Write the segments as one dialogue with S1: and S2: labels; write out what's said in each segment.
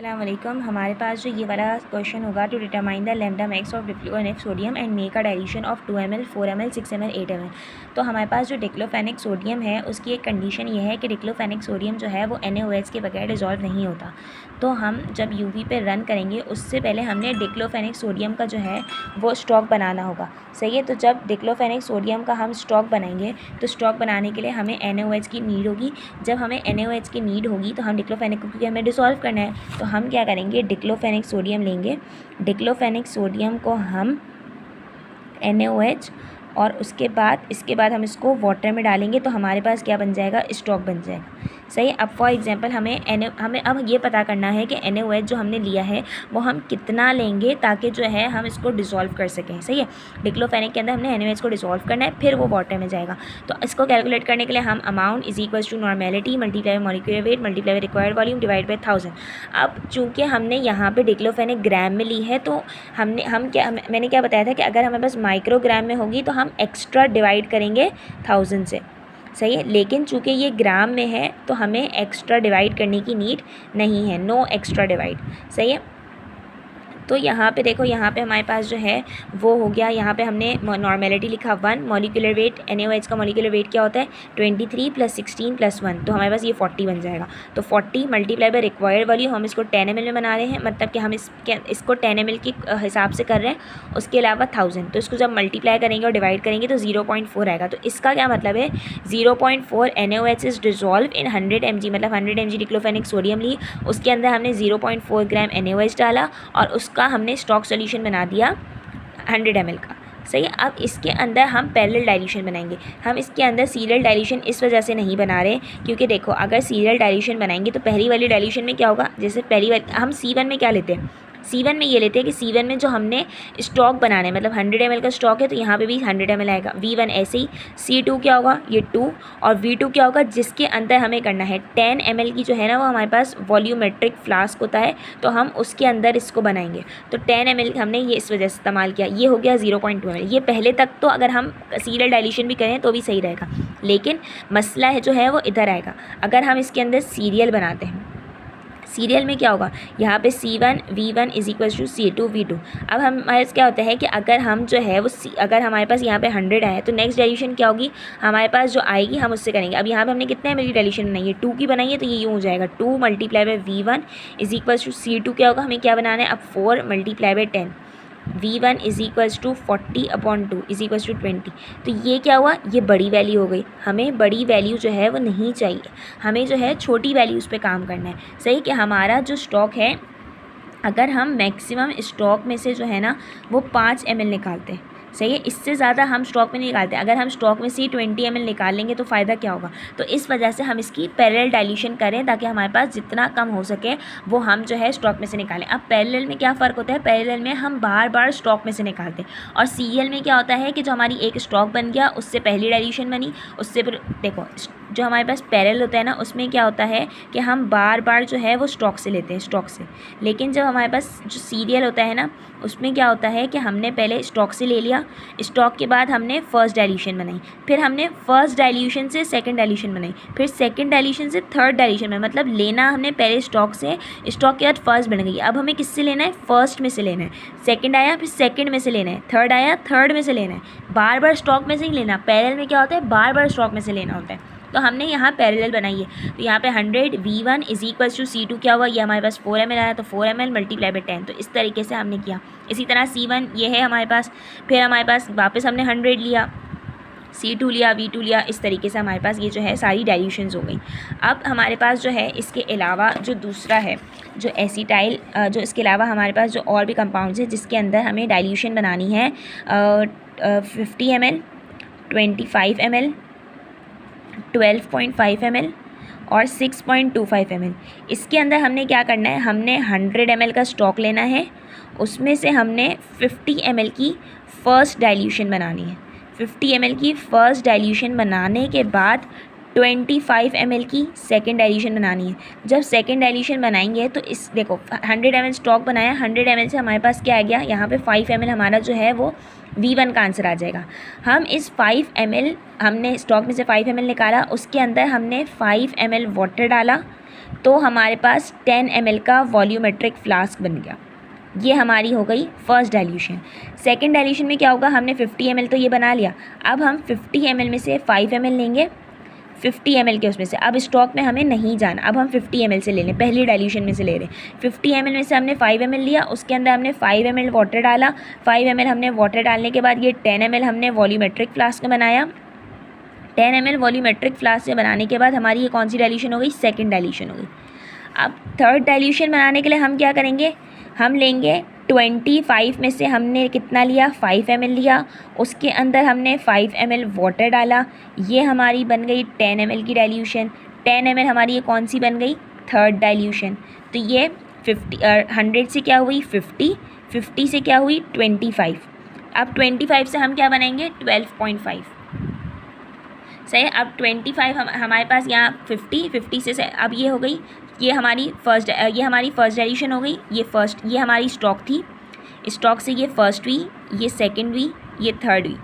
S1: अस्सलामुअलैकुम। हमारे पास जो ये वाला क्वेश्चन होगा, to determine the lambda max of diclofenac sodium and make a dilution of 2 ml 4 ml 6 ml 8 ml। तो हमारे पास जो डिक्लोफेनेक सोडियम है उसकी एक कंडीशन ये है कि डिक्लोफेनेक सोडियम जो है वो NaOH के बगैर डिज़ोल्व नहीं होता। तो हम जब UV पे रन करेंगे उससे पहले हमने डिक्लोफेनेक सोडियम का जो है वो स्टॉक बनाना होगा। सही है। तो जब डिक्लोफेनेक सोडियम का हम स्टॉक बनाएंगे तो स्टॉक बनाने के लिए हमें NaOH की नीड होगी। जब हमें NaOH की नीड होगी तो हम डिक्लोफेनेक को, क्योंकि हमें डिसॉल्व करना है, तो हम क्या करेंगे, डिक्लोफेनेक सोडियम लेंगे। डिक्लोफेनेक सोडियम को हम NaOH और इसके बाद हम इसको वाटर में डालेंगे तो हमारे पास क्या बन जाएगा, स्टॉक बन जाएगा। सही है। अब फॉर एग्जांपल हमें अब ये पता करना है कि NaOH जो हमने लिया है वो हम कितना लेंगे ताकि जो है हम इसको डिसॉल्व कर सकें। सही है। डिक्लोफेनेक के अंदर हमने NaOH को डिसॉल्व करना है, फिर वो वाटर में जाएगा। तो इसको कैलकुलेट करने के लिए हम amount is equals to normality multiply by molecular weight multiply by required volume divide by 1000। अब चूँकि हमने यहाँ पे डिक्लोफेनेक ग्राम में ली है तो मैंने क्या बताया था कि अगर हमें बस माइक्रोग्राम में होगी तो हम एक्स्ट्रा डिवाइड करेंगे 1000 से। सही है। लेकिन चूँकि ये ग्राम में है तो हमें एक्स्ट्रा डिवाइड करने की नीड नहीं है, नो एक्स्ट्रा डिवाइड। सही है। तो यहाँ पे देखो, यहाँ पे हमारे पास जो है वो हो गया। यहाँ पे हमने नॉर्मेलिटी लिखा 1, मॉलिक्यूलर वेट NaOH का मॉलिक्यूलर वेट क्या होता है 23 + 16 + 1, तो हमारे पास ये 40 बन जाएगा। तो 40 मल्टीप्लाई बाय रिक्वायर्ड वॉल्यूम, हम इसको 10 ml में बना रहे हैं, मतलब कि हम इसको 10 ml के हिसाब से कर रहे हैं। उसके अलावा 1000, तो इसको जब मल्टीप्लाई करेंगे और डिवाइड करेंगे तो 0.4 आएगा। तो इसका क्या मतलब है, 0.4 NaOH is dissolve in 100 mg, मतलब 100 mg डिक्लोफेनेक सोडियम ली, उसके अंदर हमने 0.4 ग्राम NaOH डाला और उसका हमने स्टॉक सॉल्यूशन बना दिया 100 ml का। सही है। अब इसके अंदर हम पैरेलल डाइल्यूशन बनाएंगे। हम इसके अंदर सीरियल डाइल्यूशन इस वजह से नहीं बना रहे क्योंकि देखो, अगर सीरियल डाइल्यूशन बनाएंगे तो पहली वाली डाइल्यूशन में क्या होगा, जैसे पहली वाली हम C1 में क्या लेते हैं, C1 में ये लेते हैं कि C1 में जो हमने स्टॉक बनाना है, मतलब 100 ml का स्टॉक है तो यहाँ पे भी 100 ml आएगा। V1 ऐसे ही, C2 क्या होगा, ये 2, और V2 क्या होगा, जिसके अंदर हमें करना है 10 ml की जो है ना वो हमारे पास वॉल्यूमेट्रिक फ्लास्क होता है, तो हम उसके अंदर इसको बनाएंगे। तो 10 ml हमने ये इस वजह से इस्तेमाल किया। ये हो गया 0.2 ml। ये पहले तक तो अगर हम सीरियल डाइल्यूशन भी करें तो भी सही रहेगा, लेकिन मसला है जो है वो इधर आएगा अगर हम इसके अंदर सीरियल बनाते हैं। सीरियल में क्या होगा, यहाँ पे C1 V1 is equal to C2 V2। अब हमारे पास क्या होता है कि अगर हम जो है वो अगर हमारे पास यहाँ पे 100 आए तो नेक्स्ट डाइल्यूशन क्या होगी, हमारे पास जो आएगी हम उससे करेंगे। अब यहाँ पे हमने कितने ml की डाइल्यूशन बनाई है, 2 की बनाई है, तो ये यूँ हो जाएगा 2 multiply by V1 is equal to C2 क्या होगा, हमें क्या बनाना है अब 4 multiply by 10, V1 is equals to 40/2 is equals to 20। तो ये क्या हुआ, ये बड़ी वैल्यू हो गई। हमें बड़ी वैल्यू जो है वो नहीं चाहिए, हमें जो है छोटी वैल्यूज़ पे काम करना है। सही कि हमारा जो स्टॉक है, अगर हम मैक्सिमम स्टॉक में से जो है ना वो 5 ml निकालते हैं, सही है, इससे ज़्यादा हम स्टॉक में नहीं निकालते। अगर हम स्टॉक में से 20 ml निकाल लेंगे तो फ़ायदा क्या होगा, तो इस वजह से हम इसकी पैरेलल डाइल्यूशन करें ताकि हमारे पास जितना कम हो सके वो हम जो है स्टॉक में से निकालें। अब पैरेलल में क्या फ़र्क होता है, पैरेलल में हम बार बार स्टॉक में से निकालते हैं, और सीरियल में क्या होता है कि जो हमारी एक स्टॉक बन गया उससे पहली डाइल्यूशन बनी, उससे फिर देखो जो हमारे पास पैरेलल होता है ना उसमें क्या होता है कि हम बार बार जो है वो स्टॉक से लेते हैं, स्टॉक से। लेकिन जब हमारे पास जो सीरियल होता है ना उसमें क्या होता है कि हमने पहले स्टॉक से ले लिया, स्टॉक के बाद हमने फर्स्ट डाइल्यूशन बनाई, फिर हमने फर्स्ट डाइल्यूशन से सेकंड डाइल्यूशन बनाई, फिर सेकंड डाइल्यूशन से थर्ड डाइल्यूशन बनाई, मतलब लेना हमने पहले स्टॉक से, स्टॉक के बाद फर्स्ट बन गई। अब हमें किससे लेना है, फर्स्ट में से लेना है, सेकंड आया फिर सेकंड में से लेना है, थर्ड आया थर्ड में से लेना है, बार बार स्टॉक में से ही लेना। पैरेलल में क्या होता है, बार बार स्टॉक में से लेना होता है। तो हमने यहाँ पैरेलल बनाई है, तो यहाँ पे 100 V1 is equals to C2 क्या हुआ, ये हमारे पास 4 ml आया, तो 4 ml मल्टीप्लाई बाय 10, तो इस तरीके से हमने किया। इसी तरह C1 ये है हमारे पास, फिर हमारे पास वापस हमने 100 लिया, C2 लिया, V2 लिया, इस तरीके से हमारे पास ये जो है सारी डाइल्यूशंस हो गई। अब हमारे पास जो है इसके अलावा जो दूसरा है जो एसिटाइल, जो इसके अलावा हमारे पास जो और भी कंपाउंड्स है जिसके अंदर हमें डाइल्यूशन बनानी है 50 ml 25 ml 12.5 ml और 6.25 ml। इसके अंदर हमने क्या करना है, हमने 100 ml का स्टॉक लेना है, उसमें से हमने 50 ml की फ़र्स्ट डाइल्यूशन बनानी है। 50 ml की फ़र्स्ट डाइल्यूशन बनाने के बाद 25 ml की सेकेंड डाइल्यूशन बनानी है। जब सेकेंड डाइल्यूशन बनाएंगे तो इस देखो 100 ml स्टॉक बनाया, 100 ml से हमारे पास क्या आ गया, यहाँ पे 5 ml हमारा जो है वो V1 का आंसर आ जाएगा। हम इस 5 ml हमने स्टॉक में से 5 ml निकाला, उसके अंदर हमने 5 ml वाटर डाला, तो हमारे पास 10 ml का वॉल्यूमेट्रिक फ्लास्क बन गया। ये हमारी हो गई फर्स्ट डाइल्यूशन। सेकंड डाइल्यूशन में क्या होगा, हमने 50 ml तो ये बना लिया, अब हम 50 ml में से 5 ml लेंगे 50 ml के उसमें से। अब स्टॉक में हमें नहीं जाना, अब हम 50 ml से ले लें, पहली डाइल्यूशन में से ले रहे हैं। 50 ml में से हमने 5 ml लिया, उसके अंदर हमने 5 ml वाटर डाला। 5 ml हमने वाटर डालने के बाद ये 10 ml हमने वॉल्यूमेट्रिक फ्लास्क में बनाया। 10 ml वॉल्यूमेट्रिक फ्लास्क से बनाने के बाद हमारी ये कौन सी डाइल्यूशन हो गई, सेकेंड डाइल्यूशन हो गई। अब थर्ड डाइल्यूशन बनाने के लिए हम क्या करेंगे, हम लेंगे 25 में से हमने कितना लिया, 5 ml लिया, उसके अंदर हमने 5 ml वाटर डाला, ये हमारी बन गई 10 ml की डाइल्यूशन। 10 ml हमारी ये कौन सी बन गई, थर्ड डाइल्यूशन। तो ये 100 से क्या हुई 50, 50 से क्या हुई 25। अब 25 से हम क्या बनाएंगे 12.5, सही है। अब 25 हमारे पास यहाँ 50 से अब ये हो गई, ये हमारी फर्स्ट डाइल्यूशन हो गई। ये हमारी स्टॉक थी, स्टॉक से ये फर्स्ट हुई, ये सेकंड हुई, ये थर्ड हुई।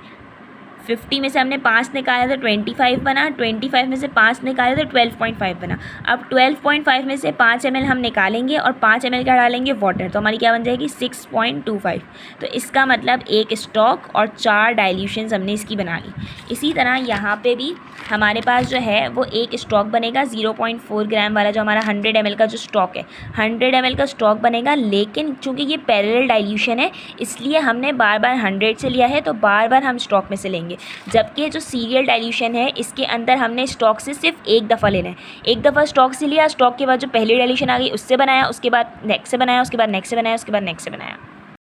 S1: 50 में से हमने 5 निकाला तो 25 बना, 25 में से 5 निकाले तो 12.5 बना। अब 12.5 में से 5 ml हम निकालेंगे और 5 ml का डालेंगे वाटर, तो हमारी क्या बन जाएगी 6.25। तो इसका मतलब एक स्टॉक और 4 डाइल्यूशंस हमने इसकी बना ली। इसी तरह यहाँ पे भी हमारे पास जो है वो एक स्टॉक बनेगा 0.4 ग्राम वाला, जो हमारा 100 ml का जो स्टॉक है 100 ml का स्टॉक बनेगा। लेकिन चूँकि ये पैरेलल डाइल्यूशन है इसलिए हमने बार बार 100 से लिया है, तो बार बार हम स्टॉक में से लेंगे। जबकि जो सीरियल डाइल्यूशन है इसके अंदर हमने स्टॉक से सिर्फ एक दफ़ा लेना है। एक दफ़ा स्टॉक से लिया, स्टॉक के बाद जो पहली डाइल्यूशन आ गई उससे बनाया, उसके बाद नेक्स्ट से बनाया, उसके बाद नेक्स्ट से बनाया, उसके बाद नेक्स्ट से बनाया।